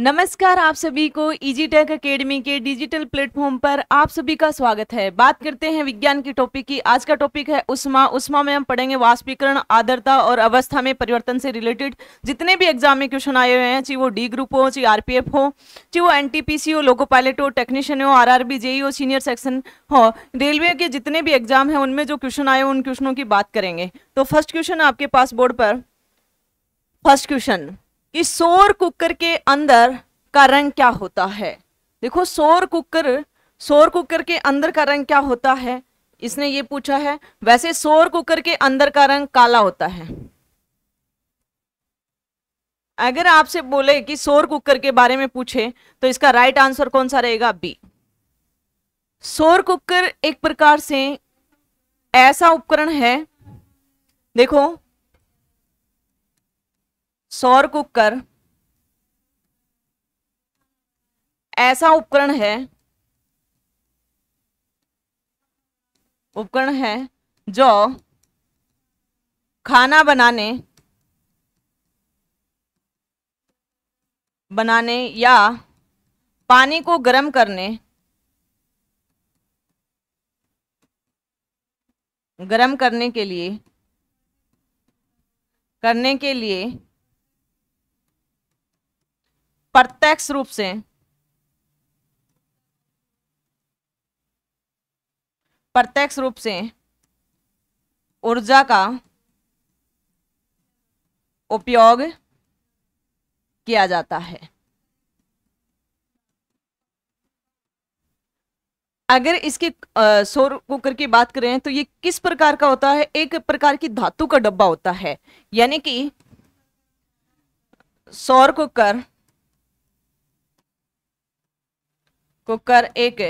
नमस्कार, आप सभी को इजी टेक एकेडमी के डिजिटल प्लेटफॉर्म पर आप सभी का स्वागत है। बात करते हैं विज्ञान की टॉपिक की। आज का टॉपिक है उष्मा। उष्मा में हम पढ़ेंगे वाष्पीकरण, आर्द्रता और अवस्था में परिवर्तन से रिलेटेड जितने भी एग्जाम में क्वेश्चन आए हुए हैं, चाहे वो डी ग्रुप हो, चाहे आरपीएफ हो, चाहे वो एनटीपीसी हो, लोको पायलट हो, टेक्नीशियन हो, आरआरबी, जेई हो, सीनियर सेक्शन हो, रेलवे के जितने भी एग्जाम है उनमें जो क्वेश्चन आए उन क्वेश्चनों की बात करेंगे। तो फर्स्ट क्वेश्चन आपके पास बोर्ड पर, फर्स्ट क्वेश्चन कि सौर कुकर के अंदर का रंग क्या होता है। देखो, सौर कुकर के अंदर का रंग क्या होता है, इसने ये पूछा है। वैसे सौर कुकर के अंदर का रंग काला होता है। अगर आपसे बोले कि सौर कुकर के बारे में पूछे तो इसका राइट आंसर कौन सा रहेगा? बी। सौर कुकर एक प्रकार से ऐसा उपकरण है, देखो सौर कुकर ऐसा उपकरण है जो खाना बनाने या पानी को गर्म करने के लिए प्रत्यक्ष रूप से ऊर्जा का उपयोग किया जाता है। अगर इसके सौर कुकर की बात करें तो ये किस प्रकार का होता है? एक प्रकार की धातु का डब्बा होता है, यानी कि सौर कुकर एक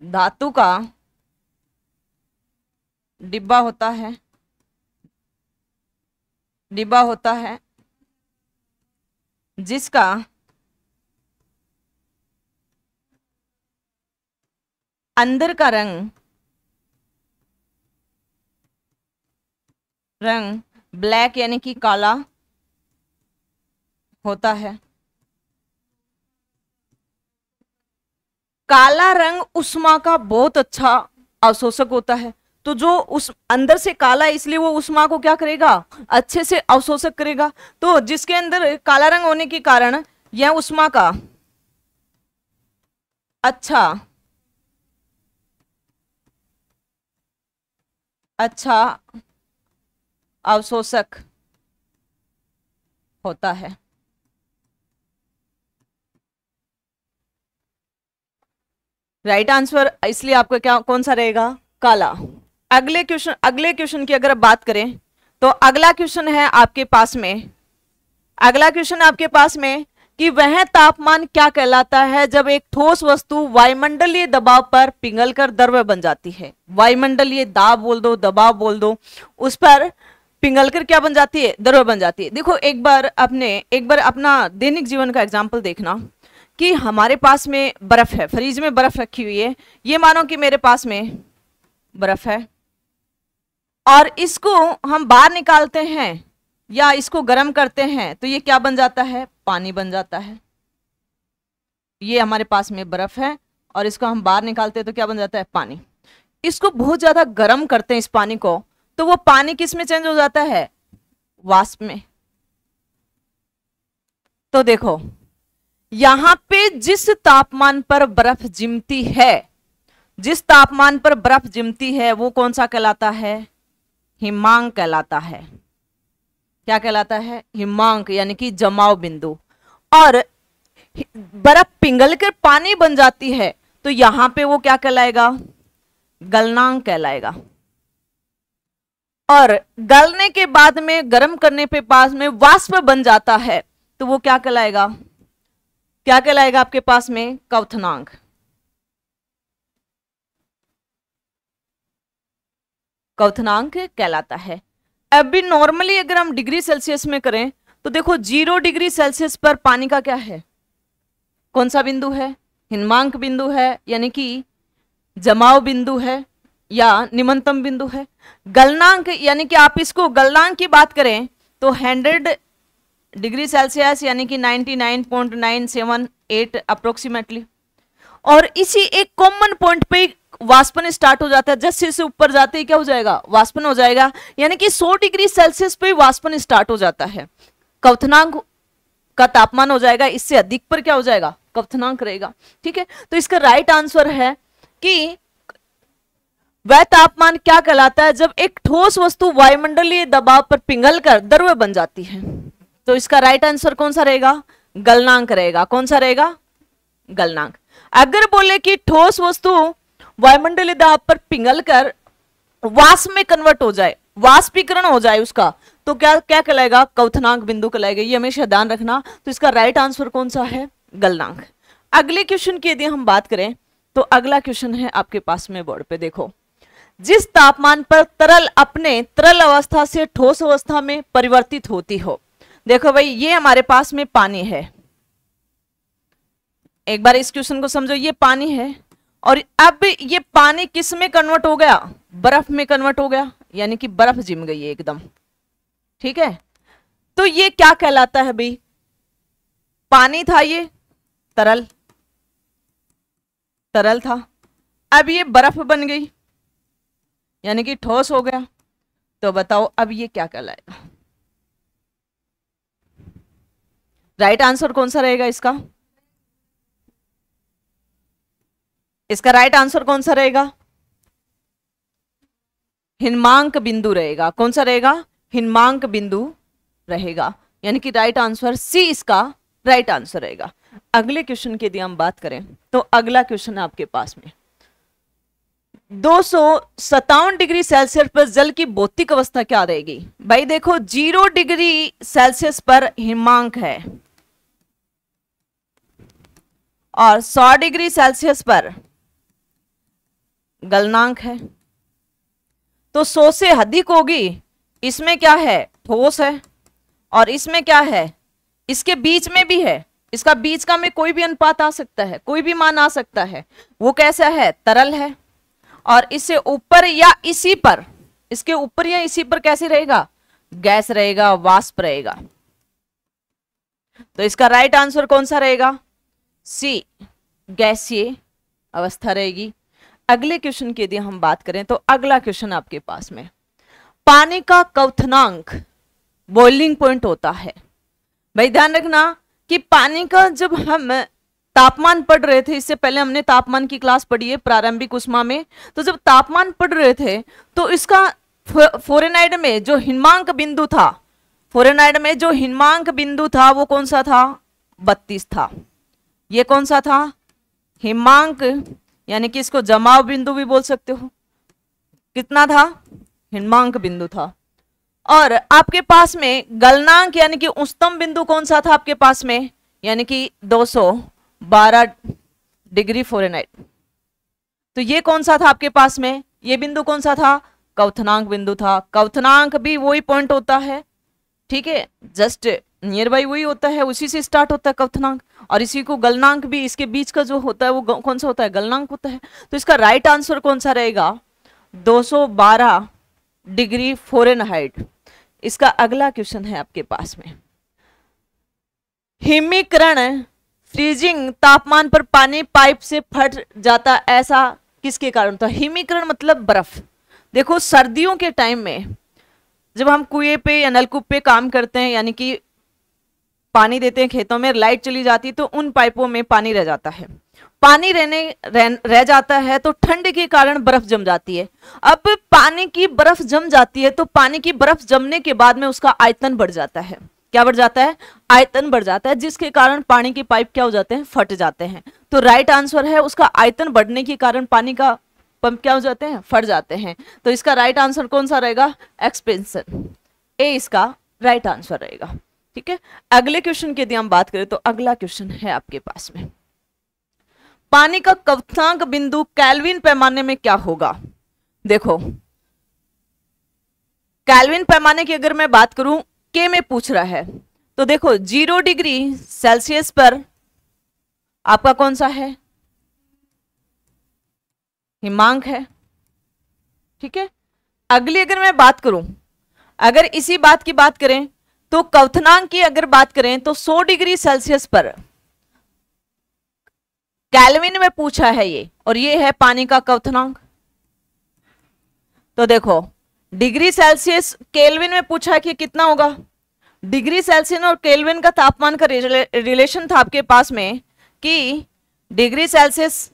धातु का डिब्बा होता है जिसका अंदर का रंग ब्लैक यानी कि काला होता है। काला रंग उष्मा का बहुत अच्छा अवशोषक होता है। तो जो उस अंदर से काला है इसलिए वो उष्मा को क्या करेगा? अच्छे से अवशोषक करेगा। तो जिसके अंदर काला रंग होने के कारण यह उष्मा का अच्छा अवशोषक होता है। राइट आंसर इसलिए आपका क्या कौन सा रहेगा? काला। अगले क्वेश्चन की अगर बात करें तो अगला क्वेश्चन आपके पास में कि वह तापमान क्या कहलाता है जब एक ठोस वस्तु वायुमंडलीय दबाव पर पिघलकर द्रव बन जाती है। वायुमंडलीय दाब बोल दो, दबाव बोल दो, उस पर पिघलकर क्या बन जाती है? द्रव बन जाती है। देखो, एक बार अपना दैनिक जीवन का एग्जाम्पल देखना कि हमारे पास में बर्फ है, फ्रिज में बर्फ रखी हुई है। ये मानो कि मेरे पास में बर्फ है और इसको हम बाहर निकालते हैं या इसको गर्म करते हैं तो ये क्या बन जाता है? पानी बन जाता है। ये हमारे पास में बर्फ है और इसको हम बाहर निकालते हैं तो क्या बन जाता है? पानी। इसको बहुत ज्यादा गर्म करते हैं इस पानी को, तो वो पानी किस में चेंज हो जाता है? वाष्प में। तो देखो, यहां पे जिस तापमान पर बर्फ जमती है वो कौन सा कहलाता है? हिमांक कहलाता है। क्या कहलाता है? हिमांक, यानी कि जमाव बिंदु। और बर्फ पिघलकर पानी बन जाती है तो यहां पे वो क्या कहलाएगा? गलनांक कहलाएगा। और गलने के बाद में गर्म करने पे पास में वाष्प बन जाता है तो वो क्या कहलाएगा? आपके पास में? क्वथनांक। क्वथनांक कहलाता है। अभी नॉर्मली अगर हम डिग्री सेल्सियस में करें तो देखो 0 डिग्री सेल्सियस पर पानी का क्या है? कौन सा बिंदु है? हिमांक बिंदु है, यानी कि जमाव बिंदु है या निम्नतम बिंदु है। गलनांक यानी कि आप इसको गलनांक की बात करें तो 100 डिग्री सेल्सियस यानी कि 99.978 अप्रोक्सीमेटली। और इसी एक कॉमन पॉइंट पे वाष्पन स्टार्ट हो जाता है, जैसे इसे ऊपर जाते ही क्या हो जाएगा, वाष्पन हो जाएगा। यानी कि 100 डिग्री सेल्सियस पे वाष्पन स्टार्ट हो जाता है, क्वथनांक का तापमान हो जाएगा, इससे अधिक पर क्या हो जाएगा, क्वथनांक रहेगा। ठीक है, तो इसका राइट आंसर है कि वह तापमान क्या कहलाता है जब एक ठोस वस्तु वायुमंडलीय दबाव पर पिघलकर द्रव्य बन जाती है। तो इसका राइट आंसर कौन सा रहेगा, गलनांक रहेगा। कौन सा रहेगा, गलनांक। अगर बोले कि ठोस वस्तु वायुमंडलीय दबाव पर पिघलकर वाष्प में कन्वर्ट हो जाए, वाष्पीकरण हो जाए उसका, तो क्या क्या कहलाएगा, क्वथनांक बिंदु कहलाएगा। ये हमेशा ध्यान रखना। तो इसका राइट आंसर कौन सा है, गलनांक। अगले क्वेश्चन की यदि हम बात करें तो अगला क्वेश्चन है आपके पास में बोर्ड पे, देखो। जिस तापमान पर तरल अपने तरल अवस्था से ठोस अवस्था में परिवर्तित होती हो। देखो भाई, ये हमारे पास में पानी है, एक बार इस क्वेश्चन को समझो। ये पानी है और अब ये पानी किस में कन्वर्ट हो गया, बर्फ में कन्वर्ट हो गया, यानी कि बर्फ जिम गई है एकदम। ठीक है, तो ये क्या कहलाता है भाई, पानी था, ये तरल तरल था, अब ये बर्फ बन गई यानी कि ठोस हो गया। तो बताओ अब ये क्या कहलाएगा, राइट आंसर कौन सा रहेगा इसका, इसका राइट आंसर कौन सा रहेगा, हिन्मांक बिंदु रहेगा। कौन सा रहेगा, हिन्मांक बिंदु रहेगा, यानी कि राइट आंसर सी इसका राइट आंसर रहेगा। अगले क्वेश्चन की यदि हम बात करें तो अगला क्वेश्चन है आपके पास में, 257 डिग्री सेल्सियस पर जल की भौतिक अवस्था क्या रहेगी। भाई देखो, 0 डिग्री सेल्सियस पर हिमांक है और 100 डिग्री सेल्सियस पर गलनांक है। तो 100 से अधिक होगी, इसमें क्या है, ठोस है, और इसमें क्या है, इसके बीच में भी है। इसका बीच का में कोई भी अनुपात आ सकता है, कोई भी मान आ सकता है। वो कैसा है, तरल है, और इससे ऊपर या इसी पर, इसके ऊपर या इसी पर कैसे रहेगा, गैस रहेगा, वाष्प रहेगा। तो इसका राइट आंसर कौन सा रहेगा, सी, गैसीय अवस्था रहेगी। अगले क्वेश्चन की यदि हम बात करें तो अगला क्वेश्चन आपके पास में, पानी का क्वथनांक बॉइलिंग पॉइंट होता है। भाई ध्यान रखना कि पानी का जब हम तापमान पढ़ रहे थे, इससे पहले हमने तापमान की क्लास पढ़ी है प्रारंभिक उष्मा में, तो जब तापमान पढ़ रहे थे तो इसका फ़ारेनहाइट में जो हिन्मांक बिंदु था, फ़ारेनहाइट में जो हिन्मांक बिंदु था वो कौन सा था, 32 था। ये कौन सा था, हिमांक, यानी कि इसको जमाव बिंदु भी बोल सकते हो। कितना था, हिन्मांक बिंदु था। और आपके पास में गलनांक यानी कि उच्चतम बिंदु कौन सा था आपके पास में, यानी कि 212 डिग्री फ़ारेनहाइट। तो ये कौन सा था आपके पास में, ये बिंदु कौन सा था, क्वथनांक बिंदु था। क्वथनांक भी वही पॉइंट होता है, ठीक है, जस्ट नियर बाई वही होता है, उसी से स्टार्ट होता है क्वथनांक, और इसी को गलनांक भी, इसके बीच का जो होता है वो कौन सा होता है, गलनांक होता है। तो इसका राइट आंसर कौन सा रहेगा, 212 डिग्री फ़ारेनहाइट। इसका अगला क्वेश्चन है आपके पास में, हिमीकरण, फ्रीजिंग तापमान पर पानी पाइप से फट जाता, ऐसा किसके कारण था। हिमीकरण मतलब बर्फ। देखो सर्दियों के टाइम में जब हम कुएं पे या नलकूप पे काम करते हैं, यानी कि पानी देते हैं खेतों में, लाइट चली जाती है तो उन पाइपों में पानी रह जाता है। पानी रह जाता है तो ठंड के कारण बर्फ जम जाती है। अब पानी की बर्फ जम जाती है तो पानी की बर्फ जमने के बाद में उसका आयतन बढ़ जाता है। क्या बढ़ जाता है, आयतन बढ़ जाता है, जिसके कारण पानी की पाइप क्या हो जाते हैं, फट जाते हैं। तो राइट आंसर है उसका आयतन बढ़ने के कारण पानी का पंप क्या हो जाते हैं, फट जाते हैं। तो इसका राइट आंसर कौन सा रहेगा, एक्सपेंशन, ए इसका राइट आंसर रहेगा। ठीक है, अगले क्वेश्चन की यदि हम बात करें तो अगला क्वेश्चन है आपके पास में, पानी का क्वथनांक बिंदु केल्विन पैमाने में क्या होगा। देखो केल्विन पैमाने की अगर मैं बात करूं, के में पूछ रहा है, तो देखो 0 डिग्री सेल्सियस पर आपका कौन सा है, हिमांक है। ठीक है, अगली अगर मैं बात करूं, अगर इसी बात की बात करें तो क्वथनांक की अगर बात करें तो 100 डिग्री सेल्सियस पर केल्विन में पूछा है ये, और ये है पानी का क्वथनांक। तो देखो डिग्री सेल्सियस केल्विन में पूछा है कि कितना होगा, डिग्री सेल्सियस और केल्विन का तापमान का रिलेशन था आपके पास में कि डिग्री सेल्सियस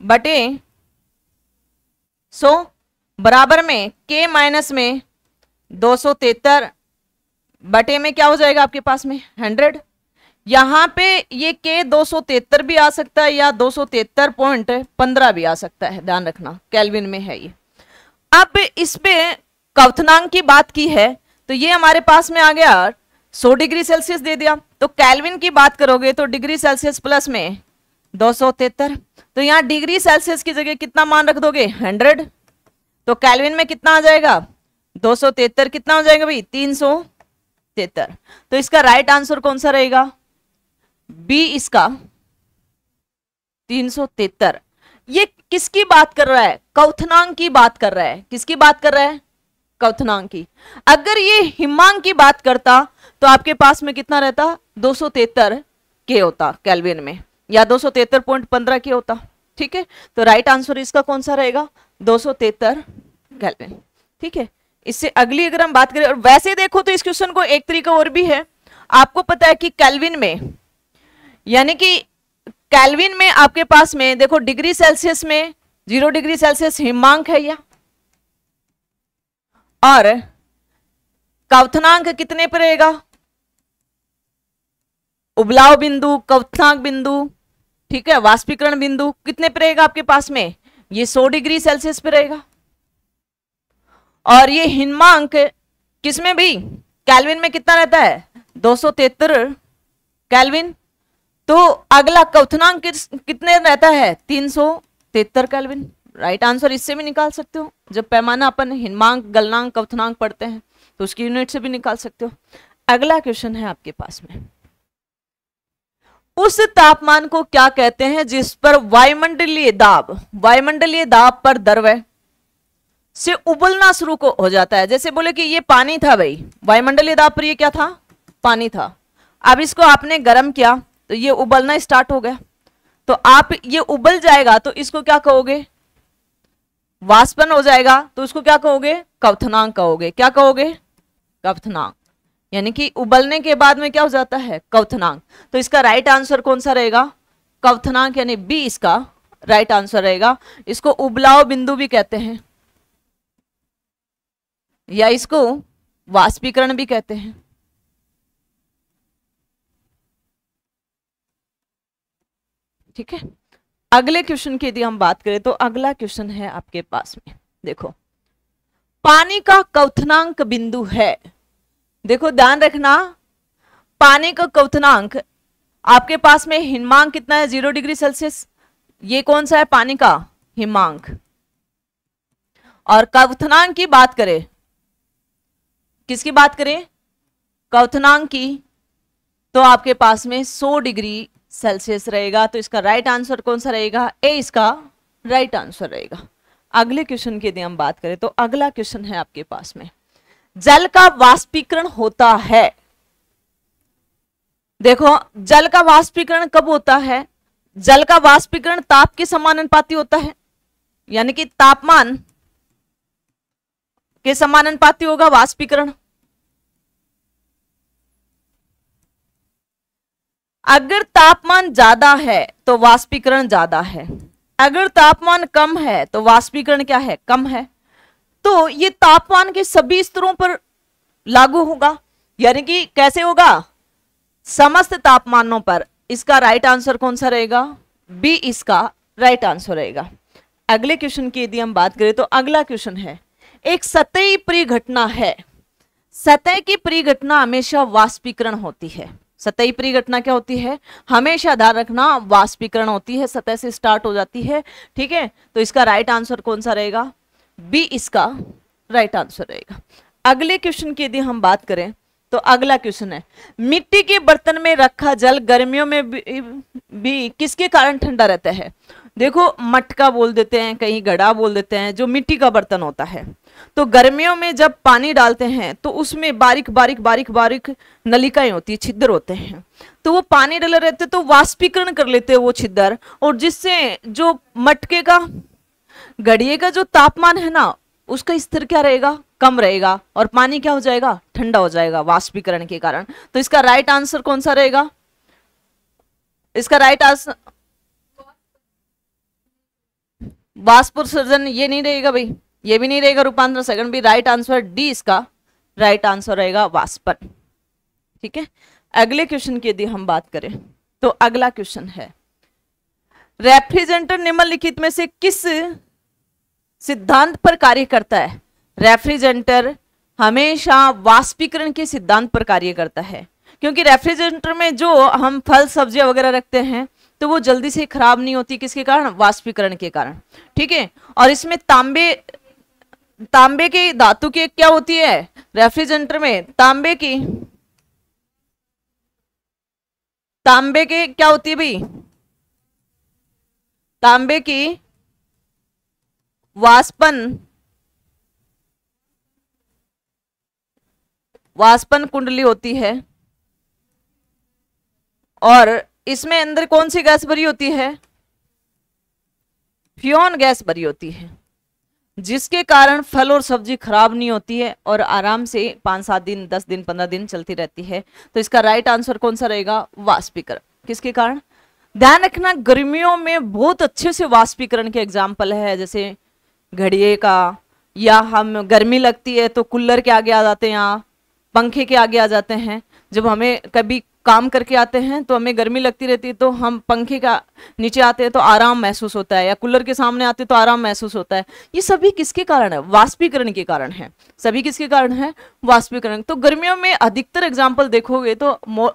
बटे 100 बराबर में के माइनस में 273 बटे में क्या हो जाएगा आपके पास में 100। यहां पे ये के 273 भी आ सकता है या 273.15 भी आ सकता है, ध्यान रखना केल्विन में है ये। अब इस पे क्वथनांक की बात की है तो ये हमारे पास में आ गया 100 डिग्री सेल्सियस दे दिया। तो केल्विन की बात करोगे तो डिग्री सेल्सियस प्लस में 273, तो यहाँ डिग्री सेल्सियस की जगह कितना मान रख दोगे 100, तो केल्विन में कितना आ जाएगा 273, कितना हो जाएगा भाई 373। तो इसका राइट आंसर कौन सा रहेगा, बी इसका 373। ये किसकी बात कर रहा है, क्वथनांक की बात कर रहा है। किसकी बात कर रहा है, क्वथनांक की। अगर ये हिमांक की बात करता तो आपके पास में कितना रहता 273 के होता केल्विन में, या 273.15 के होता। ठीक है, तो राइट आंसर इसका कौन सा रहेगा 273 केल्विन। ठीक है, इससे अगली अगर हम बात करें, और वैसे देखो तो इस क्वेश्चन को एक तरीका और भी है। आपको पता है कि केल्विन में, यानी कि केल्विन में आपके पास में देखो डिग्री सेल्सियस में 0 डिग्री सेल्सियस हिमांक है, या और क्वथनांक कितने पर रहेगा, उबलाव बिंदु, क्वथनांक बिंदु, ठीक है, वाष्पीकरण बिंदु कितने पर रहेगा आपके पास में, ये 100 डिग्री सेल्सियस पे रहेगा। और ये हिमांक किसमें भी, केल्विन में कितना रहता है 273 केल्विन। तो अगला क्वथनांक कितने रहता है 373 केल्विन। राइट आंसर इससे भी निकाल सकते हो, जब पैमाना अपन हिमांक, गलनांक, क्वथनांक पढ़ते हैं तो उसकी यूनिट से भी निकाल सकते हो। अगला क्वेश्चन है आपके पास में, उस तापमान को क्या कहते हैं जिस पर वायुमंडलीय दाब पर द्रव्य से उबलना शुरू हो जाता है। जैसे बोले कि ये पानी था भाई, वायुमंडलीय दाब पर ये क्या था, पानी था। अब इसको आपने गर्म किया तो ये उबलना स्टार्ट हो गया, तो आप ये उबल जाएगा तो इसको क्या कहोगे, वाष्पन हो जाएगा, तो उसको क्या कहोगे, क्वथनांक कहोगे। क्या कहोगे, क्वथनांक। यानी कि उबलने के बाद में क्या हो जाता है, क्वथनांक। तो इसका राइट आंसर कौन सा रहेगा, क्वथनांक, यानी बी इसका राइट आंसर रहेगा। इसको उबलाव बिंदु भी कहते हैं, या इसको वाष्पीकरण भी कहते हैं। ठीक है, अगले क्वेश्चन की यदि हम बात करें तो अगला क्वेश्चन है आपके पास में, देखो पानी का क्वथनांक बिंदु है। देखो ध्यान रखना, पानी का क्वथनांक आपके पास में हिमांक कितना है 0 डिग्री सेल्सियस, ये कौन सा है पानी का हिमांक। और क्वथनांक की बात करें, किसकी बात करें, क्वथनांक की, तो आपके पास में 100 डिग्री सेल्सियस रहेगा। तो इसका राइट आंसर कौन सा रहेगा, ए इसका राइट आंसर रहेगा। अगले क्वेश्चन की यदि हम बात करें तो अगला क्वेश्चन है आपके पास में, जल का वाष्पीकरण होता है। देखो जल का वाष्पीकरण कब होता है, जल का वाष्पीकरण ताप के समानुपाती होता है, यानी कि तापमान के समानुपाती होगा वाष्पीकरण। अगर तापमान ज्यादा है तो वाष्पीकरण ज्यादा है, अगर तापमान कम है तो वाष्पीकरण क्या है, कम है। तो ये तापमान के सभी स्तरों पर लागू होगा, यानी कि कैसे होगा, समस्त तापमानों पर। इसका राइट आंसर कौन सा रहेगा, बी इसका राइट आंसर रहेगा। अगले क्वेश्चन की यदि हम बात करें तो अगला क्वेश्चन है, एक सतही परिघटना है, सतह की परिघटना हमेशा वाष्पीकरण होती है। सतही परिघटना क्या होती है, हमेशा ध्यान रखना वाष्पीकरण होती है, सतह से स्टार्ट हो जाती है। ठीक है, तो इसका राइट आंसर कौन सा रहेगा, बी इसका राइट आंसर रहेगा। अगले क्वेश्चन की यदि हम बात करें तो अगला क्वेश्चन है, मिट्टी के बर्तन में रखा जल गर्मियों में भी किसके कारण ठंडा रहता है। देखो मटका बोल देते हैं, कहीं घड़ा बोल देते हैं, जो मिट्टी का बर्तन होता है। तो गर्मियों में जब पानी डालते हैं तो उसमें बारीक बारीक बारीक बारीक नलिकाएं होती है, छिद्र होते हैं, तो वो पानी डले रहते तो वाष्पीकरण कर लेते हैं वो छिद्र, और जिससे जो मटके का घड़िए का जो तापमान है ना उसका स्तर क्या रहेगा, कम रहेगा, और पानी क्या हो जाएगा, ठंडा हो जाएगा वाष्पीकरण के कारण। तो इसका राइट आंसर कौन सा रहेगा, इसका राइट आंसर वाष्पोत्सर्जन, ये नहीं रहेगा भाई, ये भी नहीं रहेगा, रूपांतरण सेकंड भी, राइट आंसर डी इसका राइट आंसर रहेगा वाष्पन। ठीक है, अगले क्वेश्चन की यदि हम बात करें तो अगला क्वेश्चन है, रेफ्रिजरेटर निम्नलिखित में से किस सिद्धांत पर कार्य करता है। रेफ्रिजरेटर हमेशा वाष्पीकरण के सिद्धांत पर कार्य करता है, क्योंकि रेफ्रिजरेटर में जो हम फल सब्जियां वगैरह रखते हैं तो वो जल्दी से खराब नहीं होती, किसके कारण, वाष्पीकरण के कारण। ठीक है, और इसमें तांबे की धातु की क्या होती है, रेफ्रिजरेटर में तांबे की क्या होती है भाई, तांबे की वाष्पन कुंडली होती है, और इसमें अंदर कौन सी गैस भरी होती है, फ्यून गैस भरी होती है, जिसके कारण फल और सब्जी खराब नहीं होती है और आराम से 5-7 दिन 10 दिन 15 दिन चलती रहती है। तो इसका राइट आंसर कौन सा रहेगा, वाष्पीकरण। किसके कारण, ध्यान रखना गर्मियों में बहुत अच्छे से वाष्पीकरण के एग्जाम्पल है, जैसे घड़िए का, या हम गर्मी लगती है तो कूलर के आगे आ जाते हैं, यहाँ पंखे के आगे आ जाते हैं, जब हमें कभी काम करके आते हैं तो हमें गर्मी लगती रहती है तो हम पंखे का नीचे आते हैं तो आराम महसूस होता है, या कूलर के सामने आते हैं तो आराम महसूस होता है। ये सभी किसके कारण है, वाष्पीकरण के कारण है, सभी किसके कारण है, वाष्पीकरण। तो गर्मियों में अधिकतर एग्जाम्पल देखोगे तो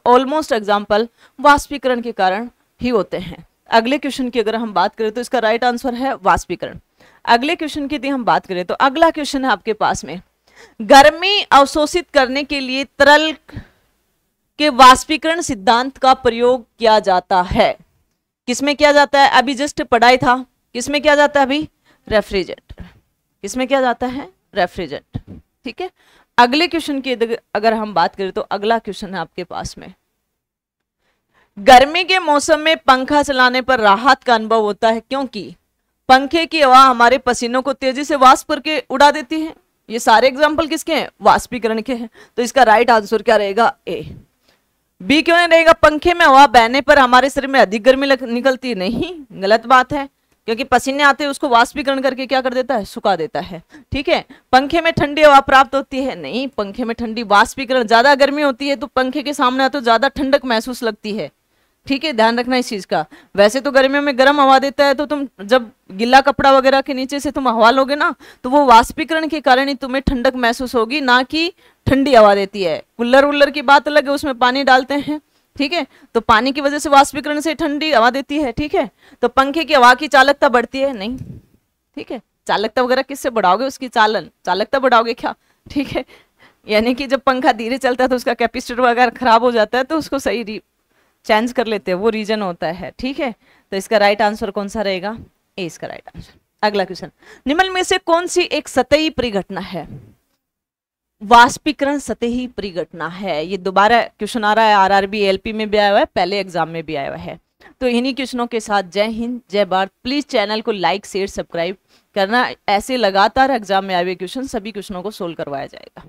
ऑलमोस्ट एग्जाम्पल वाष्पीकरण के कारण ही होते हैं। अगले क्वेश्चन की अगर हम बात करें तो इसका राइट आंसर है वाष्पीकरण। अगले क्वेश्चन की यदि हम बात करें तो अगला क्वेश्चन है आपके पास में, गर्मी अवशोषित करने के लिए तरल के वाष्पीकरण सिद्धांत का प्रयोग किया जाता है। किसमें किया जाता है, अभी जस्ट पढ़ाई था, किसमें किया जाता है अभी, रेफ्रिजरेटर, किसमें किया जाता है, रेफ्रिजरेटर। ठीक है, अगले क्वेश्चन की अगर हम बात करें तो अगला क्वेश्चन है आपके पास में, गर्मी के मौसम में पंखा चलाने पर राहत का अनुभव होता है, क्योंकि पंखे की हवा हमारे पसीनों को तेजी से वाष्प करके उड़ा देती है। ये सारे एग्जाम्पल किसके हैं, वाष्पीकरण के हैं। तो इसका राइट आंसर क्या रहेगा, ए। बी क्यों नहीं रहेगा, पंखे में हवा बहने पर हमारे शरीर में अधिक गर्मी निकलती है, नहीं, गलत बात है, क्योंकि पसीने आते हैं उसको वाष्पीकरण करके क्या कर देता है, सुखा देता है। ठीक है, पंखे में ठंडी हवा प्राप्त होती है, नहीं, पंखे में ठंडी वाष्पीकरण, ज्यादा गर्मी होती है तो पंखे के सामने आते तो ज्यादा ठंडक महसूस लगती है। ठीक है, ध्यान रखना इस चीज का। वैसे तो गर्मियों में गर्म हवा देता है तो तुम जब गिल्ला कपड़ा वगैरह के नीचे से तुम हवा लोगे ना तो वो वाष्पीकरण के कारण ही तुम्हें ठंडक महसूस होगी, ना कि ठंडी हवा देती है। कूलर वुलर की बात अलग है, उसमें पानी डालते हैं, ठीक है, तो पानी की वजह से वाष्पीकरण से ठंडी हवा देती है। ठीक है, तो पंखे की हवा की चालकता बढ़ती है, नहीं, ठीक है, चालकता वगैरह किससे बढ़ाओगे, उसकी चालकता बढ़ाओगे क्या। ठीक है, यानी कि जब पंखा धीरे चलता है तो उसका कैपेसिटर वगैरह खराब हो जाता है तो उसको सही चेंज कर लेते हैं, वो रीजन होता है। ठीक है, तो इसका राइट आंसर कौन सा रहेगा, ए इसका राइट आंसर। अगला क्वेश्चन, निम्न में से कौन सी एक सतही परिघटना है, वाष्पीकरण सतही परिघटना है। ये दोबारा क्वेश्चन आ रहा है, आरआरबी एलपी में भी आया हुआ है, पहले एग्जाम में भी आया हुआ है। तो इन्हीं क्वेश्चनों के साथ जय हिंद जय भारत। प्लीज चैनल को लाइक शेयर सब्सक्राइब करना, ऐसे लगातार एग्जाम में आए हुए क्वेश्चन सभी क्वेश्चनों को सोल्व करवाया जाएगा।